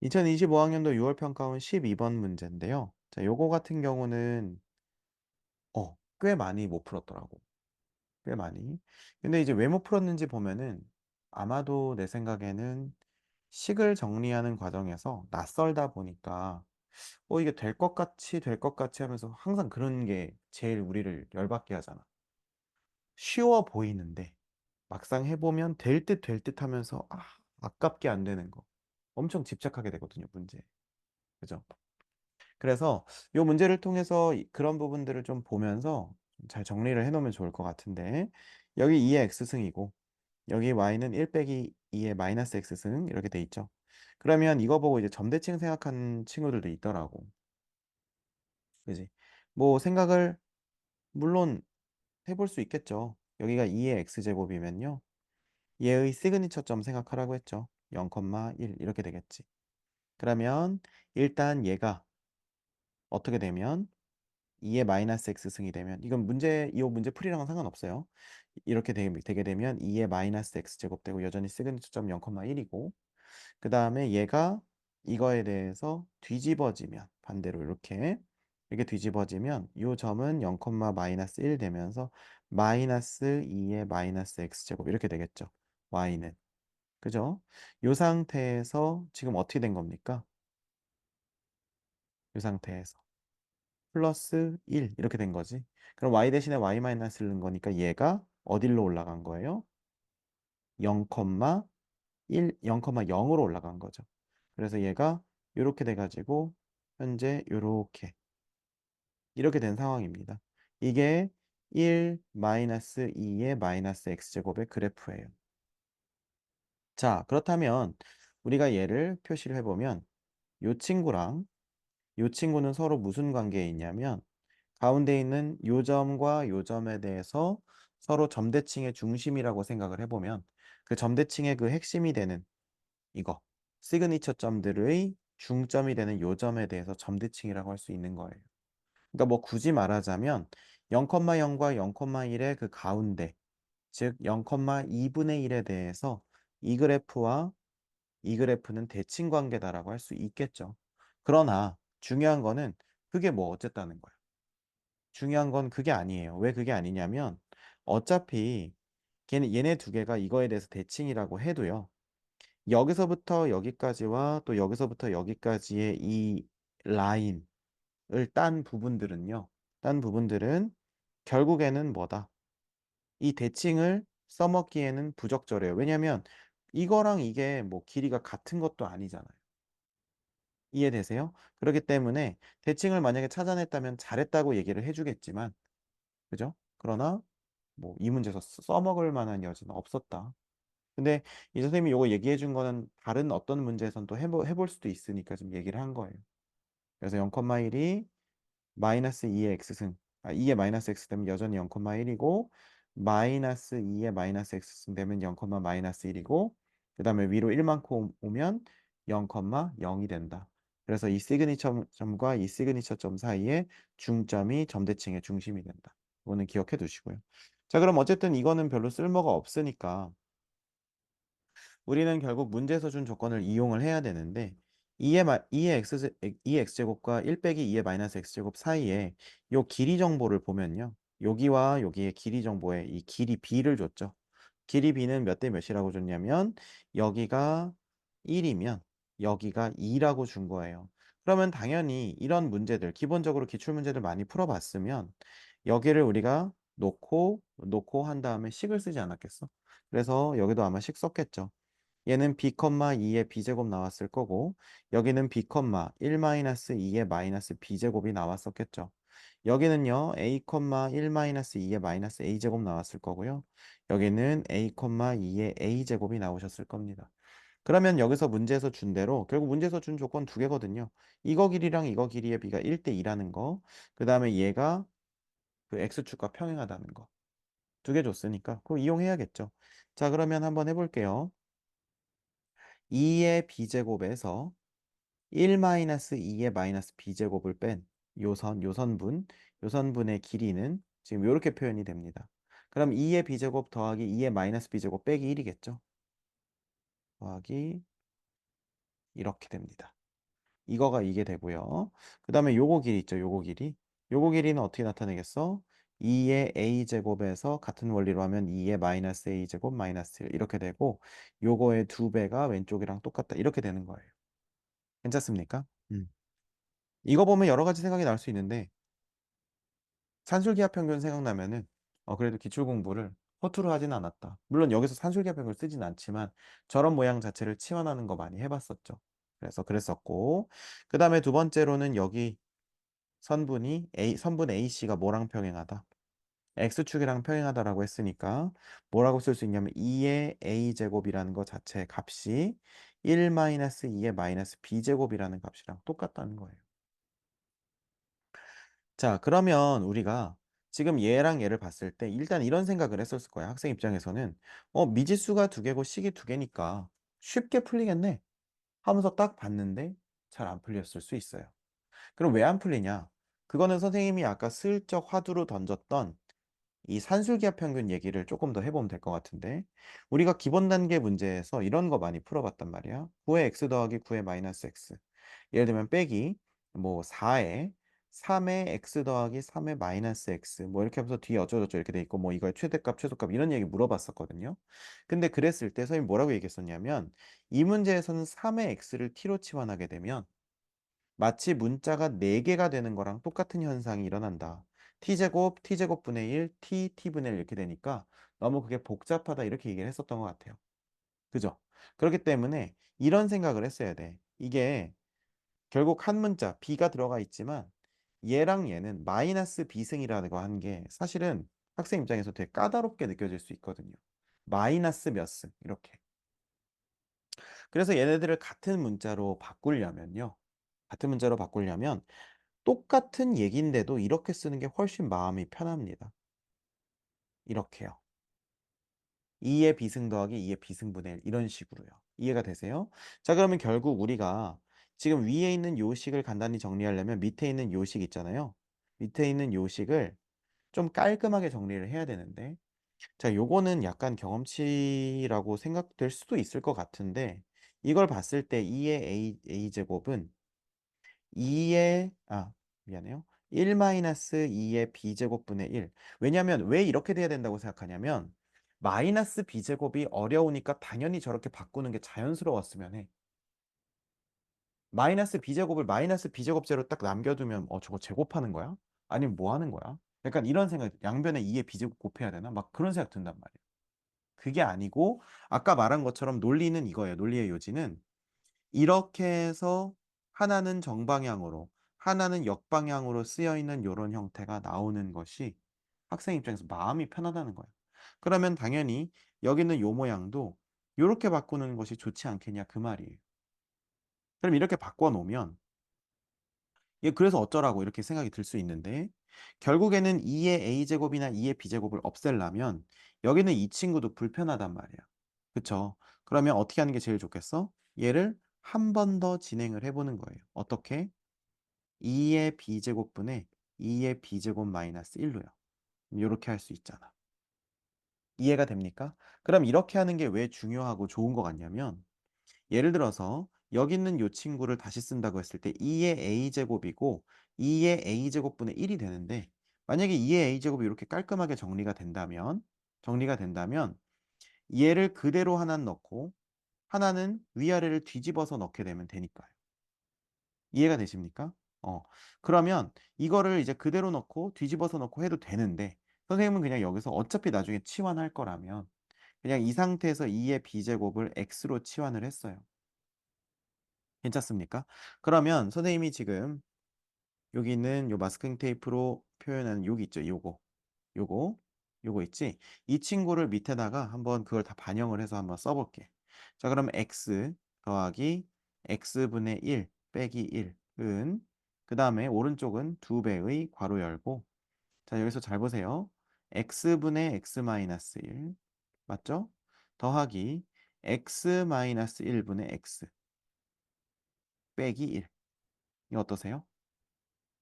2025학년도 6월 평가원 12번 문제인데요. 자, 요거 같은 경우는 꽤 많이 못 풀었더라고. 꽤 많이. 근데 이제 왜 못 풀었는지 보면은 아마도 내 생각에는 식을 정리하는 과정에서 낯설다 보니까 이게 될 것 같이 하면서 항상 그런 게 제일 우리를 열받게 하잖아. 쉬워 보이는데 막상 해보면 될 듯 하면서 아깝게 안 되는 거. 엄청 집착하게 되거든요, 문제. 그죠? 그래서 이 문제를 통해서 그런 부분들을 좀 보면서 잘 정리를 해 놓으면 좋을 것 같은데, 여기 2의 x승이고 여기 y는 1 빼기 2의 마이너스 x승 이렇게 돼 있죠. 그러면 이거 보고 이제 점대칭 생각하는 친구들도 있더라고. 그지? 뭐 생각을 물론 해볼 수 있겠죠. 여기가 2의 x제곱이면요, 얘의 시그니처 점 생각하라고 했죠. 0,1 이렇게 되겠지. 그러면 일단 얘가 어떻게 되면 2의 마이너스 x승이 되면, 이건 이 문제 풀이랑은 상관없어요. 이렇게 되게 되면 2의 마이너스 x제곱 되고 여전히 시그니처 점 0,1이고, 그 다음에 얘가 이거에 대해서 뒤집어지면 반대로 이렇게 뒤집어지면 이 점은 0, 마이너스 1 되면서 마이너스 2의 마이너스 x제곱 이렇게 되겠죠. y는. 그죠? 이 상태에서 지금 어떻게 된 겁니까? 이 상태에서 플러스 1 이렇게 된 거지. 그럼 y 대신에 y 마이너스를 넣은 거니까 얘가 어디로 올라간 거예요? 0, 1, 0,0으로 올라간 거죠. 그래서 얘가 이렇게 돼가지고 현재 이렇게 된 상황입니다. 이게 1 마이너스 2의 마이너스 x제곱의 그래프예요. 자, 그렇다면 우리가 얘를 표시를 해보면 이 친구랑 이 친구는 서로 무슨 관계에 있냐면, 가운데 있는 요 점과 요 점에 대해서 서로 점대칭의 중심이라고 생각을 해보면, 그 점대칭의 그 핵심이 되는 이거 시그니처 점들의 중점이 되는 요 점에 대해서 점대칭이라고 할 수 있는 거예요. 그러니까 뭐 굳이 말하자면 0,0과 0,1의 그 가운데, 즉 0,2분의 1에 대해서 이 그래프와 이 그래프는 대칭 관계다라고 할 수 있겠죠. 그러나 중요한 거는 그게 뭐 어쨌다는 거야. 중요한 건 그게 아니에요. 왜 그게 아니냐면, 어차피 얘네 두 개가 이거에 대해서 대칭이라고 해도요, 여기서부터 여기까지와 또 여기서부터 여기까지의 이 라인을 딴 부분들은 결국에는 뭐다? 이 대칭을 써먹기에는 부적절해요. 왜냐면 이거랑 이게 뭐 길이가 같은 것도 아니잖아요. 이해되세요? 그렇기 때문에 대칭을 만약에 찾아냈다면 잘했다고 얘기를 해주겠지만, 그죠? 그러나 뭐 이 문제에서 써먹을 만한 여지는 없었다. 근데 이 선생님이 요거 얘기해 준 거는 다른 어떤 문제에선 또 해볼 수도 있으니까 좀 얘기를 한 거예요. 그래서 0,1이 마이너스 2의 x승, 2의 마이너스 x 되면 여전히 0,1이고, 마이너스 2의 마이너스 x승 되면 0, 마이너스 1이고, 그 다음에 위로 1만큼 오면 0,0이 된다. 그래서 이 시그니처 점과 이 시그니처 점 사이에 중점이 점대칭의 중심이 된다. 이거는 기억해 두시고요. 자, 그럼 어쨌든 이거는 별로 쓸모가 없으니까 우리는 결국 문제에서 준 조건을 이용을 해야 되는데, 2의 x제곱과 1 빼기 2의 마이너스 x제곱 사이에 요 길이 정보를 보면요, 여기와 여기의 길이 정보에 이 길이 b를 줬죠. 길이 b는 몇 대 몇이라고 줬냐면, 여기가 1이면 여기가 2라고 준 거예요. 그러면 당연히 이런 문제들, 기본적으로 기출문제들 많이 풀어봤으면 여기를 우리가 놓고 한 다음에 식을 쓰지 않았겠어? 그래서 여기도 아마 식 썼겠죠. 얘는 b, 2의 b제곱 나왔을 거고, 여기는 b, 1-2의 마이너스 b제곱이 나왔었겠죠. 여기는요, a, 1-2의 마이너스 a제곱 나왔을 거고요. 여기는 a, 2의 a제곱이 나오셨을 겁니다. 그러면 여기서 문제에서 준 대로 결국 문제에서 준 조건 두 개거든요. 이거 길이랑 이거 길이의 b가 1대 2라는 거, 그 다음에 얘가 그 x축과 평행하다는 거. 두 개 줬으니까 그거 이용해야겠죠. 자, 그러면 한번 해볼게요. 2의 b제곱에서 1-2의 마이너스 b제곱을 뺀 요선분의 길이는 지금 이렇게 표현이 됩니다. 그럼 2의 b제곱 더하기 2의 마이너스 b제곱 빼기 1이겠죠? 더하기 이렇게 됩니다. 이거가 이게 되고요. 그다음에 요거 길이 있죠. 요거 길이. 요거 길이는 어떻게 나타내겠어? 2의 a제곱에서 같은 원리로 하면 2의 마이너스 a제곱 마이너스 1 이렇게 되고 요거의 2배가 왼쪽이랑 똑같다. 이렇게 되는 거예요. 괜찮습니까? 이거 보면 여러 가지 생각이 날 수 있는데 산술기하 평균 생각나면은 그래도 기출 공부를 허투루 하진 않았다. 물론 여기서 산술기하 평균을 쓰진 않지만 저런 모양 자체를 치환하는 거 많이 해봤었죠. 그래서 그랬었고 그 다음에 두 번째로는 여기 선분 AC가 뭐랑 평행하다? X축이랑 평행하다라고 했으니까 뭐라고 쓸 수 있냐면 2의 A제곱이라는 거 자체의 값이 1-2의 마이너스 B제곱이라는 값이랑 똑같다는 거예요. 자, 그러면 우리가 지금 얘랑 얘를 봤을 때 일단 이런 생각을 했었을 거야. 학생 입장에서는 미지수가 두 개고 식이 두 개니까 쉽게 풀리겠네 하면서 딱 봤는데 잘 안 풀렸을 수 있어요. 그럼 왜 안 풀리냐? 그거는 선생님이 아까 슬쩍 화두로 던졌던 이 산술기하 평균 얘기를 조금 더 해보면 될 것 같은데 우리가 기본 단계 문제에서 이런 거 많이 풀어봤단 말이야. 9의 x 더하기 9의 마이너스 x 예를 들면 빼기 뭐 4에 3의 x 더하기 3의 마이너스 x 뭐 이렇게 하면서 뒤에 어쩌고저쩌고 이렇게 돼 있고 뭐 이거의 최대값 최소값 이런 얘기 물어봤었거든요. 근데 그랬을 때 선생님이 뭐라고 얘기했었냐면 이 문제에서는 3의 x를 t로 치환하게 되면 마치 문자가 4개가 되는 거랑 똑같은 현상이 일어난다. t제곱, t제곱분의 1, t분의 1 이렇게 되니까 너무 그게 복잡하다 이렇게 얘기를 했었던 것 같아요. 그죠? 그렇기 때문에 이런 생각을 했어야 돼. 이게 결국 한 문자 b가 들어가 있지만 얘랑 얘는 마이너스 b승이라고 하는 게 사실은 학생 입장에서 되게 까다롭게 느껴질 수 있거든요. 마이너스 몇 승 이렇게. 그래서 얘네들을 같은 문자로 바꾸려면요. 같은 문자로 바꾸려면 똑같은 얘기인데도 이렇게 쓰는 게 훨씬 마음이 편합니다. 이렇게요. 2의 비승 더하기 2의 비승분의 1 이런 식으로요. 이해가 되세요? 자, 그러면 결국 우리가 지금 위에 있는 요식을 간단히 정리하려면 밑에 있는 요식 있잖아요. 밑에 있는 요식을 좀 깔끔하게 정리를 해야 되는데 자, 요거는 약간 경험치라고 생각될 수도 있을 것 같은데 이걸 봤을 때 2의 a제곱은 2의 미안해요. 1-2의 b제곱분의 1. 왜냐면 왜 이렇게 돼야 된다고 생각하냐면 마이너스 b제곱이 어려우니까 당연히 저렇게 바꾸는 게 자연스러웠으면 해. 마이너스 b제곱을 마이너스 b제곱제로 딱 남겨두면 저거 제곱하는 거야? 아니면 뭐 하는 거야? 약간 이런 생각, 양변에 2의 b제곱 곱해야 되나? 막 그런 생각 든단 말이야. 그게 아니고 아까 말한 것처럼 논리는 이거예요. 논리의 요지는 이렇게 해서 하나는 정방향으로, 하나는 역방향으로 쓰여 있는 이런 형태가 나오는 것이 학생 입장에서 마음이 편하다는 거예요. 그러면 당연히 여기 있는 요 모양도 이렇게 바꾸는 것이 좋지 않겠냐 그 말이에요. 그럼 이렇게 바꿔 놓으면 얘 그래서 어쩌라고 이렇게 생각이 들 수 있는데 결국에는 2의 a제곱이나 2의 b제곱을 없애려면 여기는 이 친구도 불편하단 말이야. 그쵸? 그러면 어떻게 하는 게 제일 좋겠어? 얘를 한 번 더 진행을 해보는 거예요. 어떻게? 2의 b제곱분의 2의 b제곱 마이너스 1로요. 이렇게 할 수 있잖아. 이해가 됩니까? 그럼 이렇게 하는 게 왜 중요하고 좋은 것 같냐면 예를 들어서 여기 있는 이 친구를 다시 쓴다고 했을 때 2의 a제곱이고 2의 a제곱분의 1이 되는데 만약에 2의 a제곱이 이렇게 깔끔하게 정리가 된다면 얘를 그대로 하나는 넣고 하나는 위아래를 뒤집어서 넣게 되면 되니까요. 이해가 되십니까? 그러면 이거를 이제 그대로 넣고 뒤집어서 넣고 해도 되는데 선생님은 그냥 여기서 어차피 나중에 치환할 거라면 그냥 이 상태에서 2의 b제곱을 x로 치환을 했어요. 괜찮습니까? 그러면 선생님이 지금 여기 있는 요 마스킹 테이프로 표현하는 여기 있죠. 요거, 요거 있지? 이 친구를 밑에다가 한번 그걸 다 반영을 해서 한번 써볼게. 자, 그럼 x 더하기 x분의 1 빼기 1은 그 다음에 오른쪽은 2배의 괄호 열고 자, 여기서 잘 보세요. x분의 x 마이너스 1 맞죠? 더하기 x 마이너스 1분의 x 빼기 1 이거 어떠세요?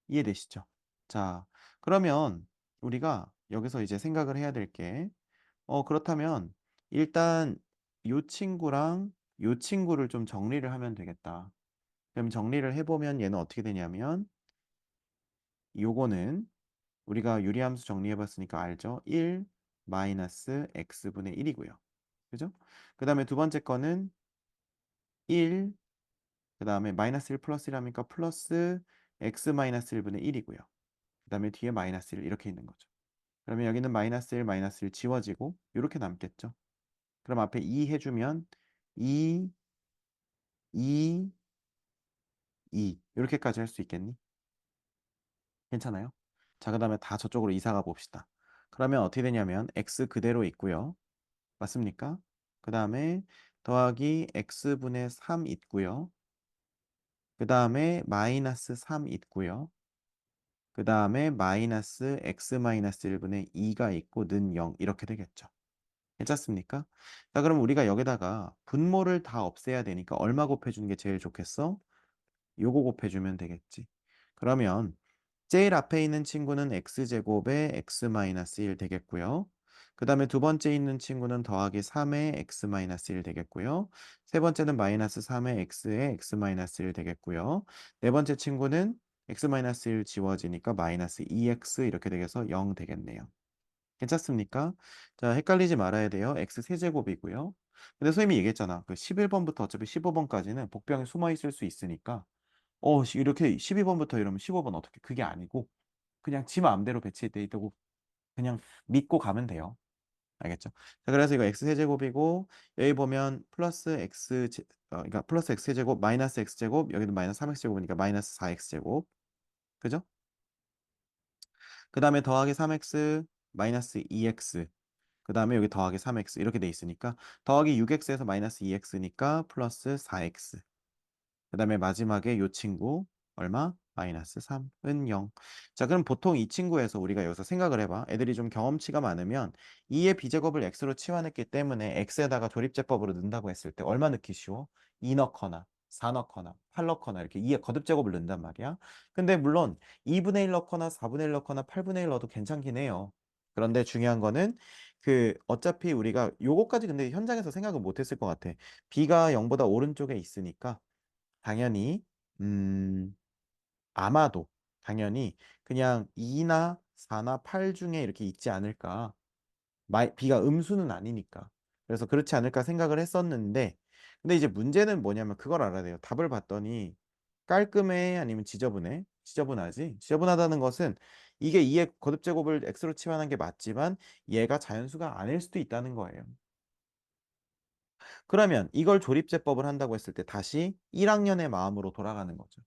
이해되시죠? 자, 그러면 우리가 여기서 이제 생각을 해야 될 게, 그렇다면 일단 이 친구랑 요 친구를 좀 정리를 하면 되겠다. 그럼 정리를 해보면 얘는 어떻게 되냐면 요거는 우리가 유리함수 정리해 봤으니까 알죠? 1 마이너스 x분의 1이고요. 그죠? 그 다음에 두 번째 거는 1, 그 다음에 마이너스 1 플러스 1 하니까 플러스 x 마이너스 1분의 1이고요. 그 다음에 뒤에 마이너스 1 이렇게 있는 거죠. 그러면 여기는 마이너스 1 지워지고 이렇게 남겠죠. 그럼 앞에 2 해주면 2, 2, 2 이렇게까지 할 수 있겠니? 괜찮아요? 자, 그 다음에 다 저쪽으로 이사가 봅시다. 그러면 어떻게 되냐면 x 그대로 있고요. 맞습니까? 그 다음에 더하기 x분의 3 있고요. 그 다음에 마이너스 3 있고요. 그 다음에 마이너스 x 마이너스 1분의 2가 있고 는 0 이렇게 되겠죠. 괜찮습니까? 자, 그럼 우리가 여기다가 분모를 다 없애야 되니까 얼마 곱해주는 게 제일 좋겠어? 요거 곱해주면 되겠지. 그러면 제일 앞에 있는 친구는 x제곱에 x-1 되겠고요. 그 다음에 두 번째 있는 친구는 더하기 3의 x-1 되겠고요. 세 번째는 마이너스 3의 x에 x-1 되겠고요. 네 번째 친구는 x-1 지워지니까 마이너스 2x 이렇게 되겠어 0 되겠네요. 괜찮습니까? 자, 헷갈리지 말아야 돼요. x 세제곱이고요. 근데 선생님이 얘기했잖아. 그 11번부터 어차피 15번까지는 복병에 숨어 있을 수 있으니까 이렇게 12번부터 이러면 15번 어떻게 그게 아니고 그냥 지 마음대로 배치돼 있다고 그냥 믿고 가면 돼요. 알겠죠? 자, 그래서 이거 x 세제곱이고 여기 보면 플러스 그러니까 플러스 x 세제곱 마이너스 x 제곱 여기도 마이너스 3x 제곱이니까 마이너스 4x 제곱. 그죠? 그 다음에 더하기 3x 마이너스 2x 그 다음에 여기 더하기 3x 이렇게 돼 있으니까 더하기 6x에서 마이너스 2x니까 플러스 4x 그 다음에 마지막에 요 친구 얼마? 마이너스 3은 0. 자, 그럼 보통 이 친구에서 우리가 여기서 생각을 해봐. 애들이 좀 경험치가 많으면 2의 비제곱을 x로 치환했기 때문에 x에다가 조립제법으로 넣는다고 했을 때 얼마 넣기 쉬워? 2 넣거나 4 넣거나 8 넣거나 이렇게 2의 거듭제곱을 넣는단 말이야. 근데 물론 2분의 1 넣거나 4분의 1 넣거나 8분의 1 넣어도 괜찮긴 해요. 그런데 중요한 거는 어차피 우리가 요거까지 근데 현장에서 생각을 못 했을 것 같아. b가 0보다 오른쪽에 있으니까 당연히 음 아마도 당연히 그냥 2나 4나 8 중에 이렇게 있지 않을까. b가 음수는 아니니까. 그래서 그렇지 않을까 생각을 했었는데 근데 이제 문제는 뭐냐면 그걸 알아야 돼요. 답을 봤더니 깔끔해 아니면 지저분해? 지저분하지? 지저분하다는 것은 이게 2의 거듭제곱을 x로 치환한 게 맞지만 얘가 자연수가 아닐 수도 있다는 거예요. 그러면 이걸 조립제법을 한다고 했을 때 다시 1학년의 마음으로 돌아가는 거죠.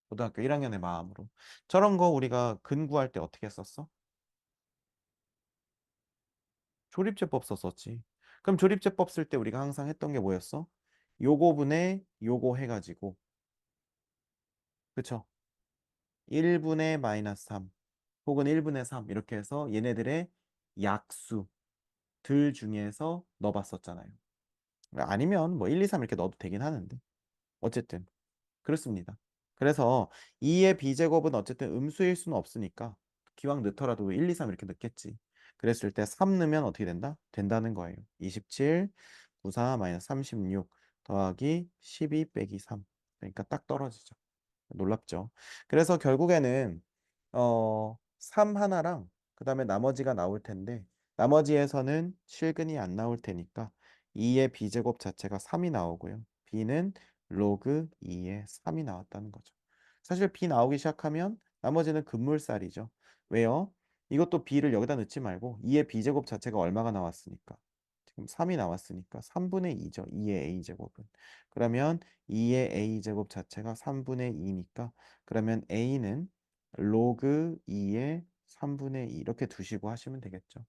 고등학교 1학년의 마음으로. 저런 거 우리가 근구할 때 어떻게 썼어? 조립제법 썼었지. 그럼 조립제법 쓸 때 우리가 항상 했던 게 뭐였어? 요거분의 요거 해가지고 그쵸? 1분의 마이너스 3 혹은 1분의 3 이렇게 해서 얘네들의 약수들 중에서 넣어봤었잖아요. 아니면 뭐 1, 2, 3 이렇게 넣어도 되긴 하는데 어쨌든 그렇습니다. 그래서 2의 b제곱은 어쨌든 음수일 수는 없으니까 기왕 넣더라도 1, 2, 3 이렇게 넣겠지. 그랬을 때 3 넣으면 어떻게 된다? 된다는 거예요. 27, 94, 마이너스 36 더하기 12 빼기 3. 그러니까 딱 떨어지죠. 놀랍죠. 그래서 결국에는 3 하나랑 그 다음에 나머지가 나올 텐데 나머지에서는 실근이 안 나올 테니까 2의 b제곱 자체가 3이 나오고요. b는 로그 2의 3이 나왔다는 거죠. 사실 b 나오기 시작하면 나머지는 급물살이죠. 왜요? 이것도 b를 여기다 넣지 말고 2의 b제곱 자체가 얼마가 나왔으니까 지금 3이 나왔으니까 3분의 2죠. 2의 a제곱은. 그러면 2의 a제곱 자체가 3분의 2니까 그러면 a는 로그 2의 3분의 2 이렇게 두시고 하시면 되겠죠.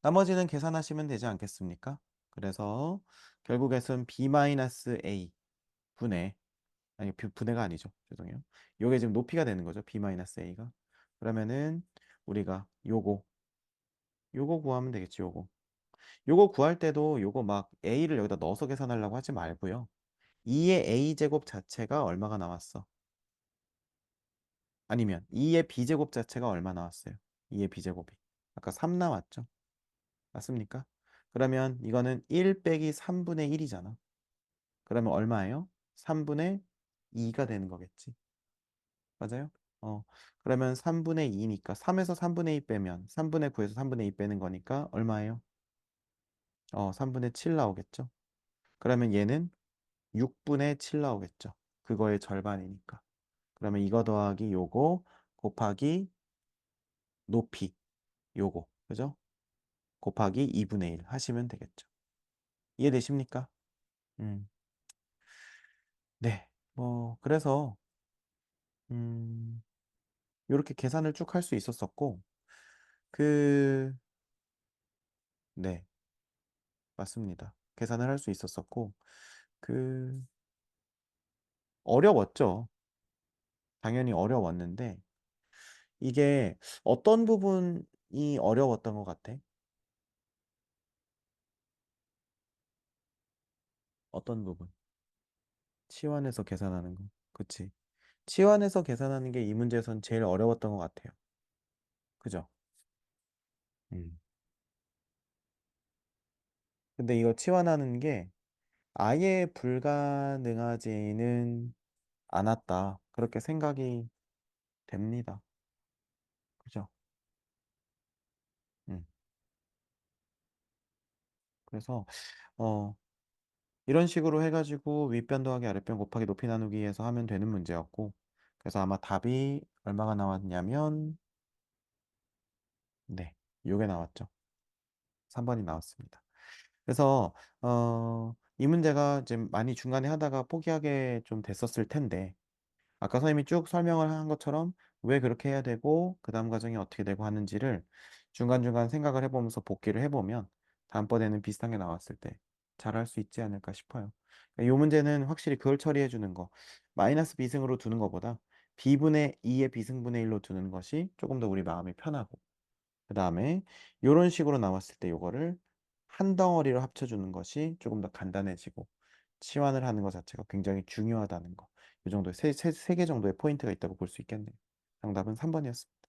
나머지는 계산하시면 되지 않겠습니까? 그래서 결국에는 b-a 분의 아니 분해가 아니죠. 죄송해요. 요게 지금 높이가 되는 거죠. b-a가. 그러면은 우리가 요거 구하면 되겠지. 요거 구할 때도 요거 막 a를 여기다 넣어서 계산하려고 하지 말고요. 2의 a제곱 자체가 얼마가 나왔어? 아니면 2의 b제곱 자체가 얼마 나왔어요? 2의 b제곱이. 아까 3 나왔죠? 맞습니까? 그러면 이거는 1 빼기 3분의 1이잖아. 그러면 얼마예요? 3분의 2가 되는 거겠지. 맞아요? 어, 그러면 3분의 2니까 3에서 3분의 2 빼면 3분의 9에서 3분의 2 빼는 거니까 얼마예요? 3분의 7 나오겠죠? 그러면 얘는 6분의 7 나오겠죠? 그거의 절반이니까. 그러면 이거 더하기 요거 곱하기 높이 요거. 그죠? 곱하기 2분의 1 하시면 되겠죠. 이해되십니까? 음, 네. 그래서, 음, 요렇게 계산을 쭉 할 수 있었었고, 그, 네, 맞습니다. 계산을 할 수 있었었고, 그, 어려웠죠. 당연히 어려웠는데, 이게 어떤 부분이 어려웠던 것 같아? 어떤 부분? 치환해서 계산하는 거. 그치? 치환해서 계산하는 게 이 문제에선 제일 어려웠던 것 같아요. 그죠? 음. 근데 이거 치환하는 게 아예 불가능하지는 않았다. 그렇게 생각이 됩니다. 그죠? 음. 그래서, 어, 이런 식으로 해가지고 윗변 더하기 아랫변 곱하기 높이 나누기 해서 하면 되는 문제였고, 그래서 아마 답이 얼마가 나왔냐면, 네, 요게 나왔죠. 3번이 나왔습니다. 그래서, 이 문제가 지금 많이 중간에 하다가 포기하게 좀 됐었을 텐데, 아까 선생님이 쭉 설명을 한 것처럼 왜 그렇게 해야 되고 그 다음 과정이 어떻게 되고 하는지를 중간중간 생각을 해보면서 복기를 해보면 다음번에는 비슷한 게 나왔을 때 잘할 수 있지 않을까 싶어요. 이 문제는 확실히 그걸 처리해 주는 거, 마이너스 비승으로 두는 것보다 b분의 2의 비승분의 1로 두는 것이 조금 더 우리 마음이 편하고, 그 다음에 이런 식으로 나왔을 때 이거를 한 덩어리로 합쳐주는 것이 조금 더 간단해지고 치환을 하는 것 자체가 굉장히 중요하다는 거. 이 정도의 세 개 정도의 포인트가 있다고 볼 수 있겠네요. 정답은 3번이었습니다.